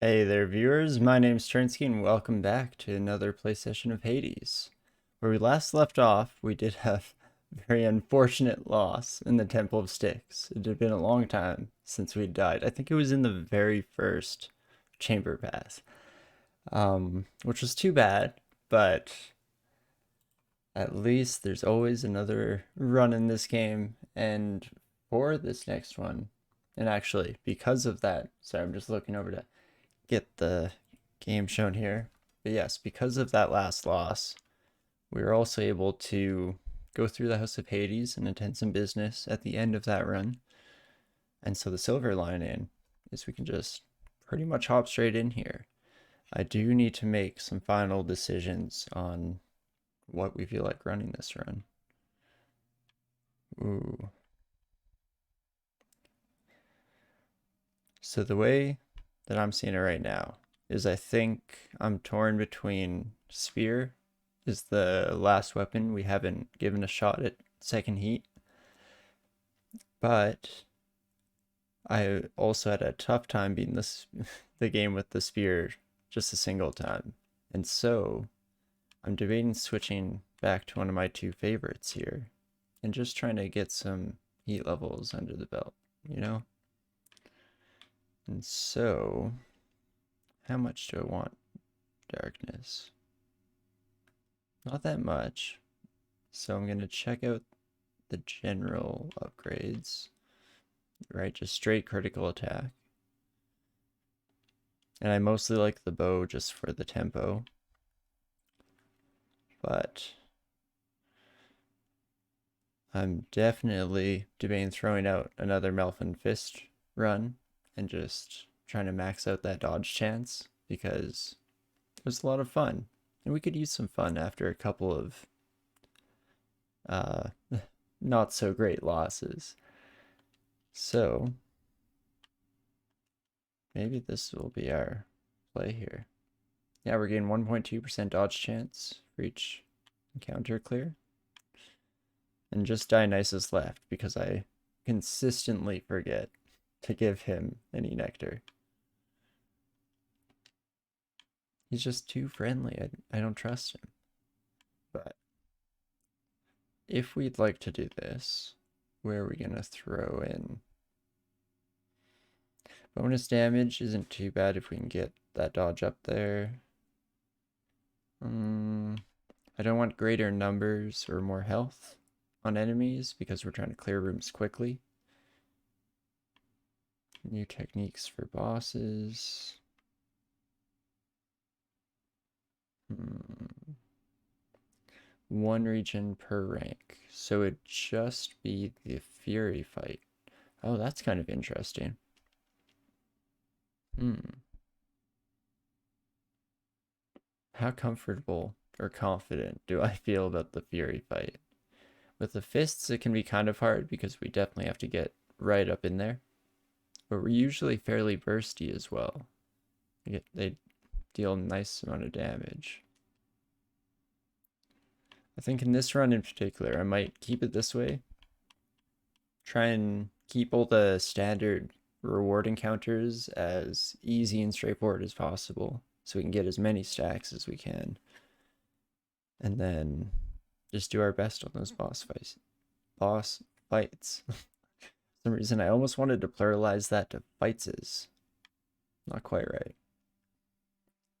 Hey there, viewers. My name's Torinski, and welcome back to another play session of Hades. Where we last left off, we did have a very unfortunate loss in the Temple of Styx. It had been a long time since we died. I think it was in the very first chamber pass, which was too bad, but at least there's always another run in this game, and for this next one, and actually, because of that, sorry, I'm just looking over to get the game shown here. But yes, because of that last loss, we were also able to go through the House of Hades and attend some business at the end of that run. And so the silver lining is we can just pretty much hop straight in here. I do need to make some final decisions on what we feel like running this run. Ooh. So the way that I'm seeing it right now is I think I'm torn between Spear is the last weapon we haven't given a shot at second heat, but I also had a tough time beating this the game with the Spear just a single time. And so I'm debating switching back to one of my two favorites here and just trying to get some heat levels under the belt, you know? And so, how much do I want darkness? Not that much. So I'm going to check out the general upgrades, right? Just straight critical attack. And I mostly like the bow just for the tempo. But I'm definitely debating throwing out another Melfin Fist run and just trying to max out that dodge chance because it was a lot of fun. And we could use some fun after a couple of uh, not so great losses. So maybe this will be our play here. Yeah, we're getting 1.2% dodge chance for each encounter clear. And just Dionysus left because I consistently forget to give him any nectar. He's just too friendly. I don't trust him. But if we'd like to do this, where are we going to throw in? Bonus damage isn't too bad if we can get that dodge up there. I don't want greater numbers or more health on enemies because we're trying to clear rooms quickly. New techniques for bosses. One region per rank. So it'd just be the Fury fight. Oh, that's kind of interesting. How comfortable or confident do I feel about the Fury fight? With the fists, it can be kind of hard because we definitely have to get right up in there. But we're usually fairly bursty as well. They deal a nice amount of damage. I think in this run in particular, I might keep it this way. Try and keep all the standard reward encounters as easy and straightforward as possible so we can get as many stacks as we can. And then just do our best on those boss fights. Boss fights. For some reason, I almost wanted to pluralize that to fightses. Not quite right.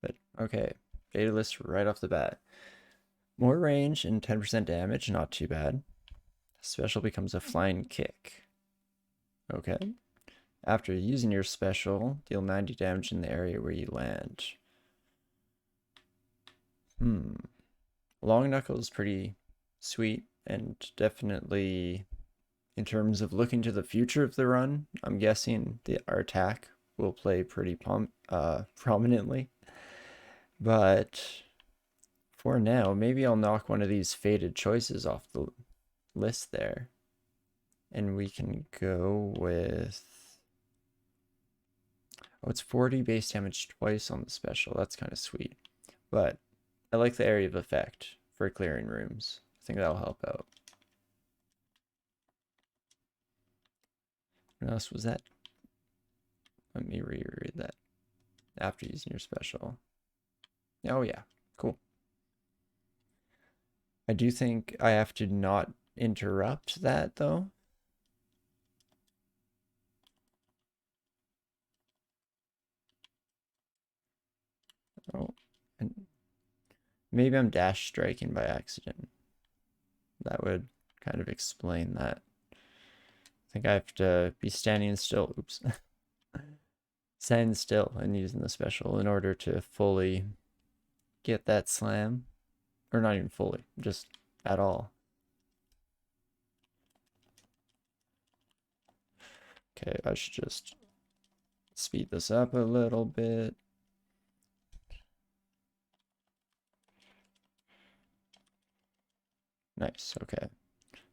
But okay, Fatalist right off the bat. More range and 10% damage, not too bad. Special becomes a flying kick. Okay. After using your special, deal 90 damage in the area where you land. Long Knuckle is pretty sweet and definitely in terms of looking to the future of the run, I'm guessing our attack will play pretty prominently. But for now, maybe I'll knock one of these fated choices off the list there. And we can go with... Oh, it's 40 base damage twice on the special. That's kind of sweet. But I like the area of effect for clearing rooms. I think that'll help out. What else was that? Let me reread that. after using your special. Oh yeah, cool. I do think I have to not interrupt that though. Oh, and maybe I'm dash striking by accident. That would kind of explain that. I think I have to be standing still. Oops. Standing still and using the special in order to fully get that slam. Or not even fully, just at all. Okay, I should just speed this up a little bit. Nice, okay.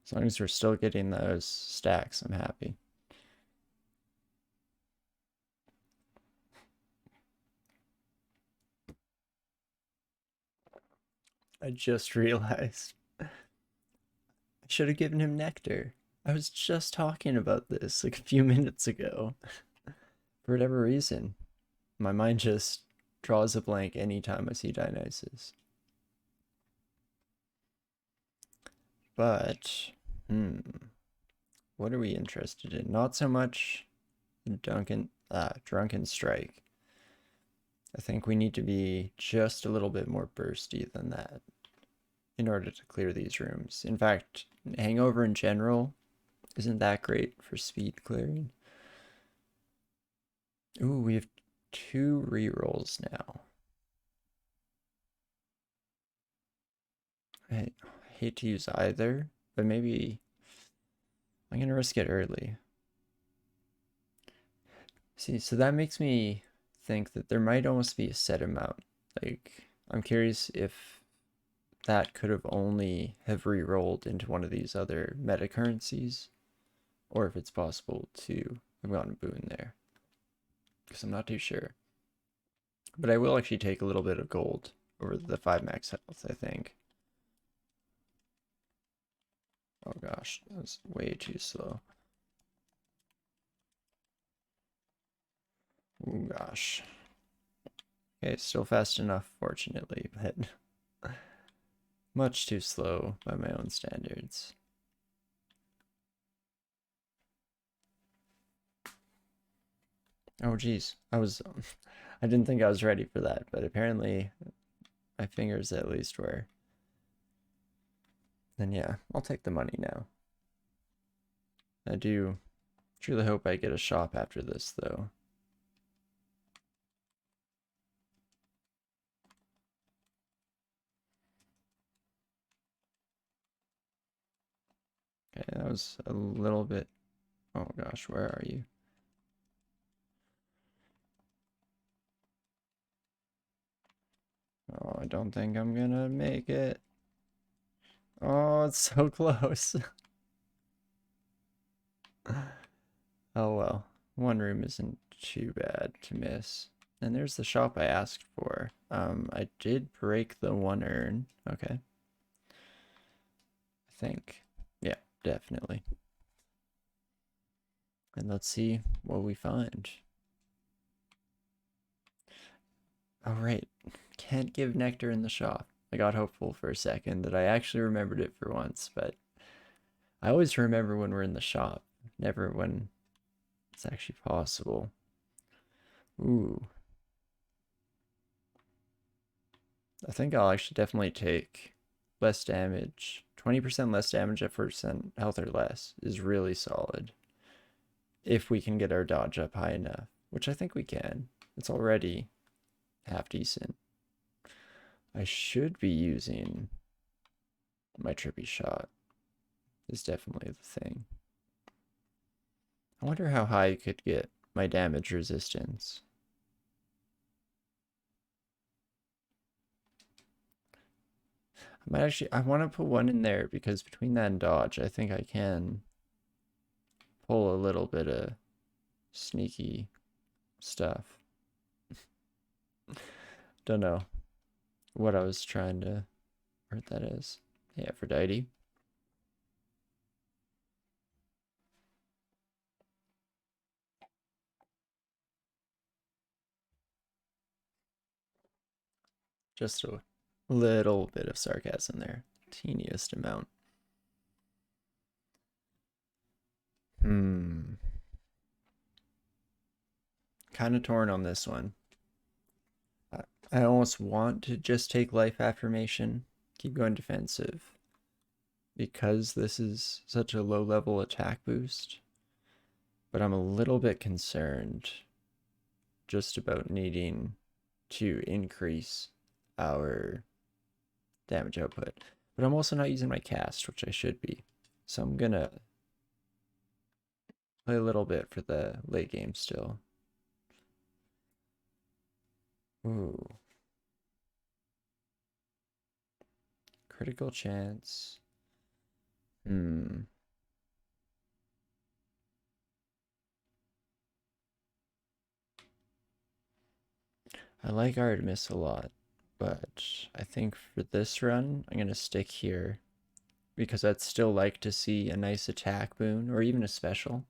As long as we're still getting those stacks, I'm happy. I just realized I should have given him nectar. I was just talking about this like a few minutes ago. For whatever reason, my mind just draws a blank anytime I see Dionysus. But, what are we interested in? Not so much Drunken Strike. I think we need to be just a little bit more bursty than that in order to clear these rooms. In fact, Hangover in general isn't that great for speed clearing. Ooh, we have 2 rerolls now. I hate to use either, but maybe I'm gonna risk it early. See, so that makes me think that there might almost be a set amount. Like, I'm curious if that could have only have re-rolled into one of these other meta currencies, or if it's possible to have gotten a boon there. Because I'm not too sure. But I will actually take a little bit of gold over the 5 max health, I think. Oh gosh, that was way too slow. Oh gosh. Okay, still fast enough, fortunately, but much too slow by my own standards. Oh geez, I didn't think I was ready for that, but apparently my fingers at least were. Then yeah, I'll take the money now. I do truly hope I get a shop after this, though. Okay, that was a little bit... Oh gosh, where are you? Oh, I don't think I'm gonna make it. Oh, it's so close. Oh well, one room isn't too bad to miss. And there's the shop I asked for. I did break the 1 urn. Okay. I think. Yeah, definitely. And let's see what we find. Oh, right. Can't give nectar in the shop. I got hopeful for a second that I actually remembered it for once, but I always remember when we're in the shop, never when it's actually possible. Ooh. I think I'll actually definitely take less damage. 20% less damage at 1% health or less is really solid. If we can get our dodge up high enough, which I think we can. It's already half decent. I should be using my trippy shot. Is definitely the thing. I wonder how high I could get my damage resistance. I want to put 1 in there because between that and dodge, I think I can pull a little bit of sneaky stuff. Don't know what I was trying to word that is. Hey, Aphrodite. Just a little bit of sarcasm there. Teeniest amount. Hmm. Kind of torn on this one. I almost want to just take life affirmation, keep going defensive, because this is such a low level attack boost. But I'm a little bit concerned just about needing to increase our damage output. But I'm also not using my cast, which I should be. So I'm gonna play a little bit for the late game still. Ooh. Critical chance. Hmm. I like Artemis a lot, but I think for this run, I'm going to stick here because I'd still like to see a nice attack boon or even a special,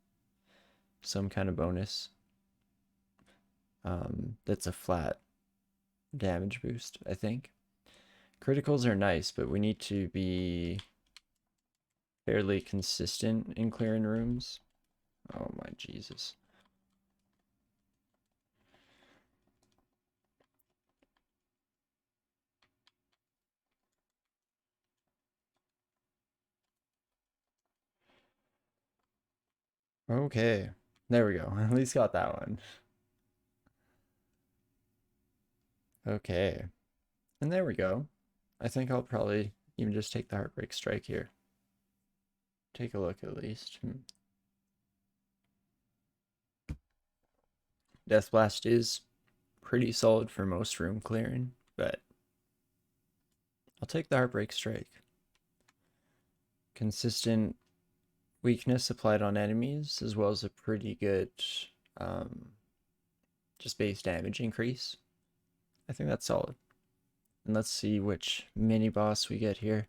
some kind of bonus that's a flat damage boost, I think. Criticals are nice, but we need to be fairly consistent in clearing rooms. Oh my Jesus. Okay. There we go. At least got that one. Okay. And there we go. I think I'll probably even just take the Heartbreak Strike here. Take a look at least. Death Blast is pretty solid for most room clearing, but I'll take the Heartbreak Strike. Consistent weakness applied on enemies, as well as a pretty good um, just base damage increase. I think that's solid. And let's see which mini boss we get here.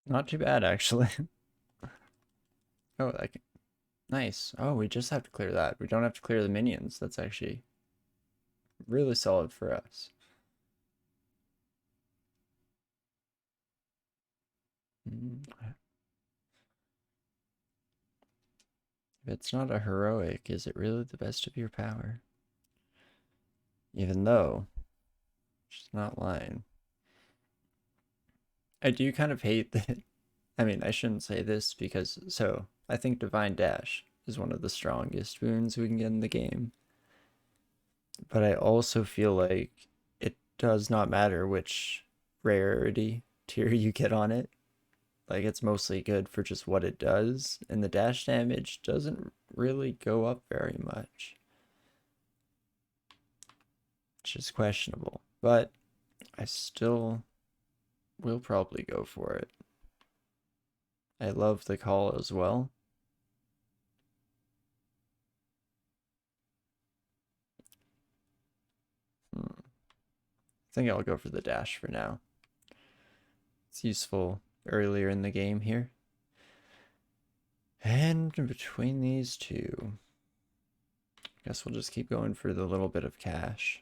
Not too bad, actually. Oh, nice. Oh, we just have to clear that. We don't have to clear the minions. That's actually really solid for us. If it's not a heroic, is it really the best of your power? Even though she's not lying. I do kind of hate that. I mean, I shouldn't say this because, so, I think Divine Dash is one of the strongest boons we can get in the game. But I also feel like it does not matter which rarity tier you get on it. Like, it's mostly good for just what it does, and the dash damage doesn't really go up very much, which is questionable. But I still will probably go for it. I love the call as well. I think I'll go for the dash for now. It's useful earlier in the game here. And between these two, I guess we'll just keep going for the little bit of cash.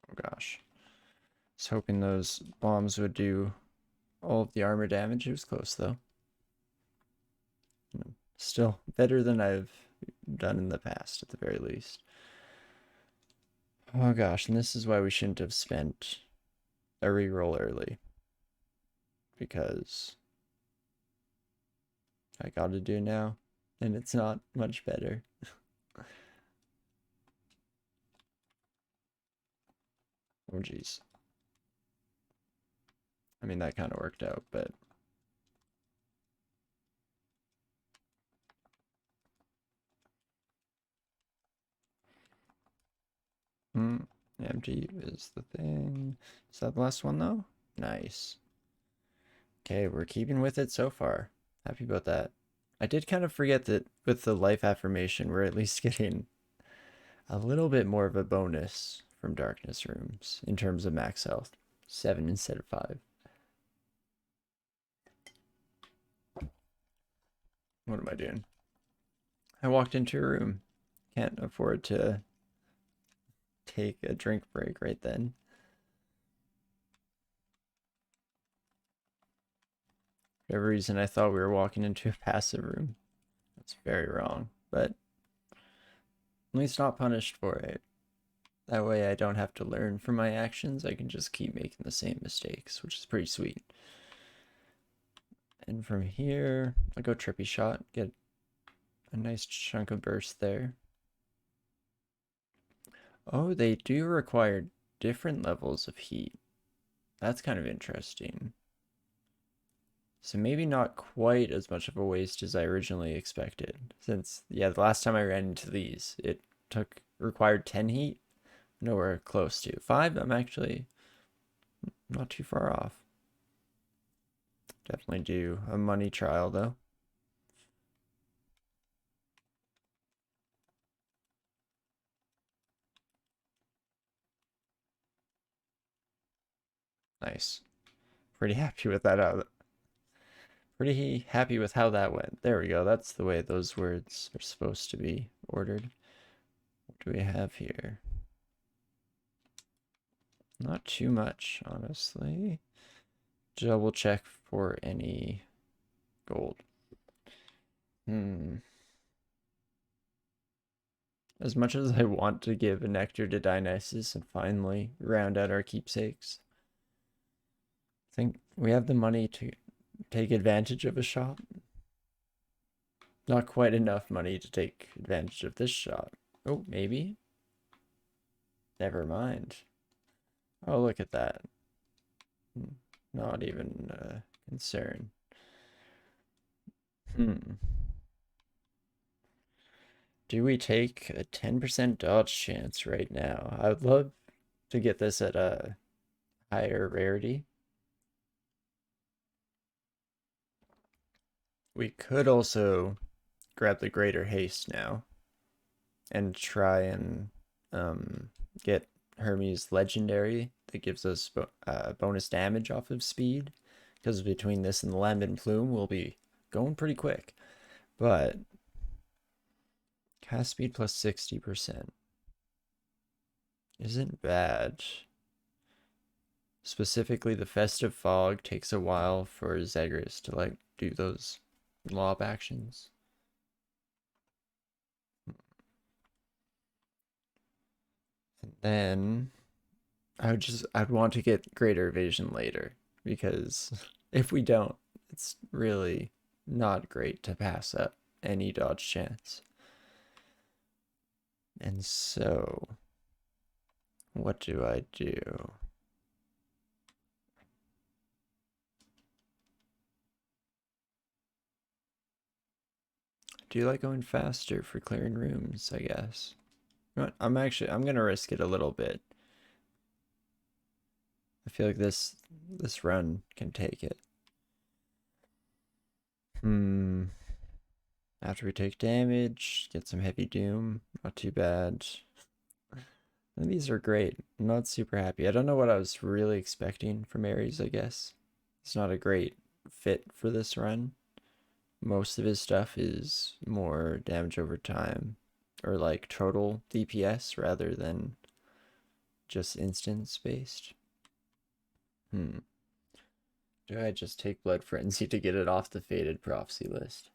Oh gosh. I was hoping those bombs would do all of the armor damage. It was close though. Still better than I've done in the past at the very least. Oh gosh, and this is why we shouldn't have spent a reroll early. Because I gotta do now, and it's not much better. Oh jeez. I mean, that kind of worked out, but Empty is the thing. Is that the last one though? Nice. Okay, we're keeping with it so far. Happy about that. I did kind of forget that with the life affirmation, we're at least getting a little bit more of a bonus from darkness rooms in terms of max health. 7 instead of 5. What am I doing? I walked into a room. Can't afford to take a drink break right then. For whatever reason, I thought we were walking into a passive room. That's very wrong, but at least not punished for it. That way I don't have to learn from my actions. I can just keep making the same mistakes, which is pretty sweet. And from here, I'll go trippy shot, get a nice chunk of burst there. Oh, they do require different levels of heat. That's kind of interesting. So maybe not quite as much of a waste as I originally expected. Since, yeah, the last time I ran into these, it required 10 heat. Nowhere close to 5. I'm actually not too far off. Definitely do a money trial though. Nice. Pretty happy with that. Pretty happy with how that went. There we go. That's the way those words are supposed to be ordered. What do we have here? Not too much, honestly. Double check for any gold. As much as I want to give a nectar to Dionysus and finally round out our keepsakes, I think we have the money to take advantage of a shot. Not quite enough money to take advantage of this shot. Oh, maybe? Never mind. Oh, look at that. Not even a concern. Do we take a 10% dodge chance right now? I would love to get this at a higher rarity. We could also grab the greater haste now and try and get Hermes legendary that gives us bonus damage off of speed, because between this and the Lambent Plume we'll be going pretty quick. But cast speed plus 60% isn't bad. Specifically, the Festive Fog takes a while for Zagreus to like do those lob actions. And then I'd want to get greater evasion later, because if we don't, it's really not great to pass up any dodge chance. And so, what do I do? Do you like going faster for clearing rooms, I guess? You know what? I'm gonna risk it a little bit. I feel like this run can take it. After we take damage, get some heavy doom. Not too bad. And these are great. I'm not super happy. I don't know what I was really expecting from Ares, I guess. It's not a great fit for this run. Most of his stuff is more damage over time, or like total DPS rather than just instance based. Do I just take Blood Frenzy to get it off the Fated Prophecy list?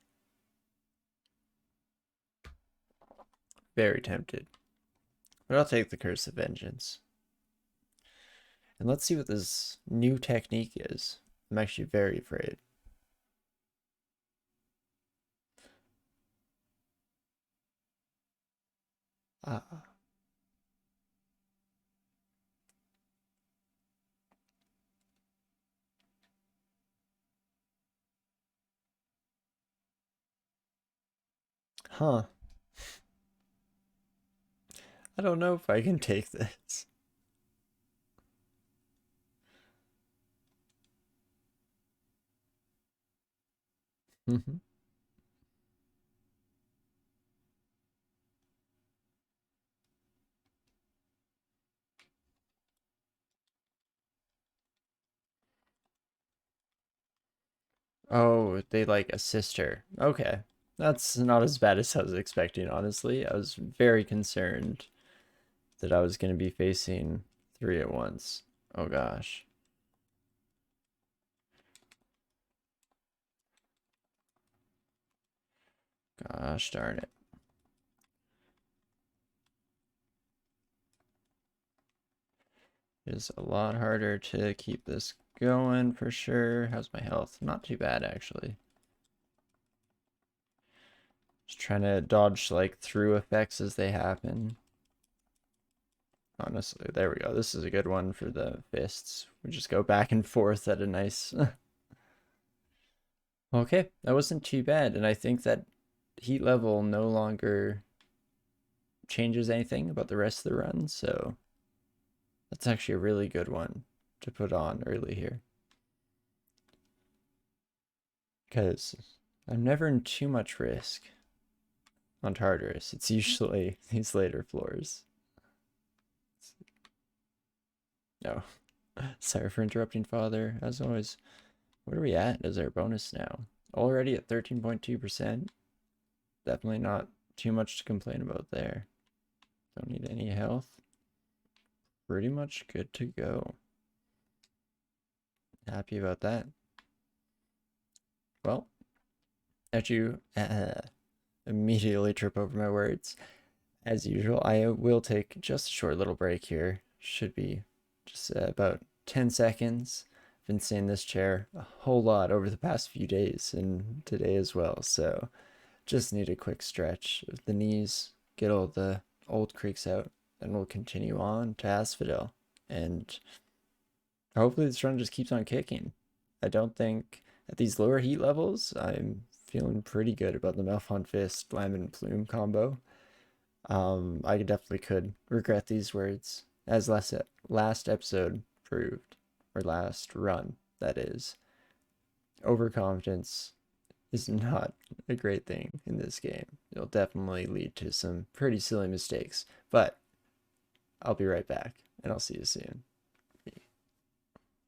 Very tempted. But I'll take the Curse of Vengeance. And let's see what this new technique is. I'm actually very afraid. Ah. Huh. I don't know if I can take this. Oh, they like assist her. Okay. That's not as bad as I was expecting, honestly. I was very concerned that I was going to be facing three at once. Oh gosh. Gosh darn it. It is a lot harder to keep this going for sure. How's my health? Not too bad, actually. Just trying to dodge like through effects as they happen. Honestly, there we go. This is a good one for the fists. We just go back and forth at a nice. Okay, that wasn't too bad, and I think that heat level no longer changes anything about the rest of the run, so that's actually a really good one to put on early here. Because I'm never in too much risk on Tartarus. It's usually these later floors. No. Sorry for interrupting, Father. As always, what are we at as our bonus now? Already at 13.2%. Definitely not too much to complain about there. Don't need any health. Pretty much good to go. Happy about that. Well, as you immediately trip over my words, as usual, I will take just a short little break here. Should be just about 10 seconds. I've been sitting in this chair a whole lot over the past few days and today as well, so just need a quick stretch of the knees, get all the old creaks out, and we'll continue on to Asphodel. And hopefully this run just keeps on kicking. I don't think at these lower heat levels, I'm feeling pretty good about the Malphite Fist Lambent Plume combo. I definitely could regret these words, as last episode proved, or last run, that is. Overconfidence is not a great thing in this game. It'll definitely lead to some pretty silly mistakes, but I'll be right back, and I'll see you soon.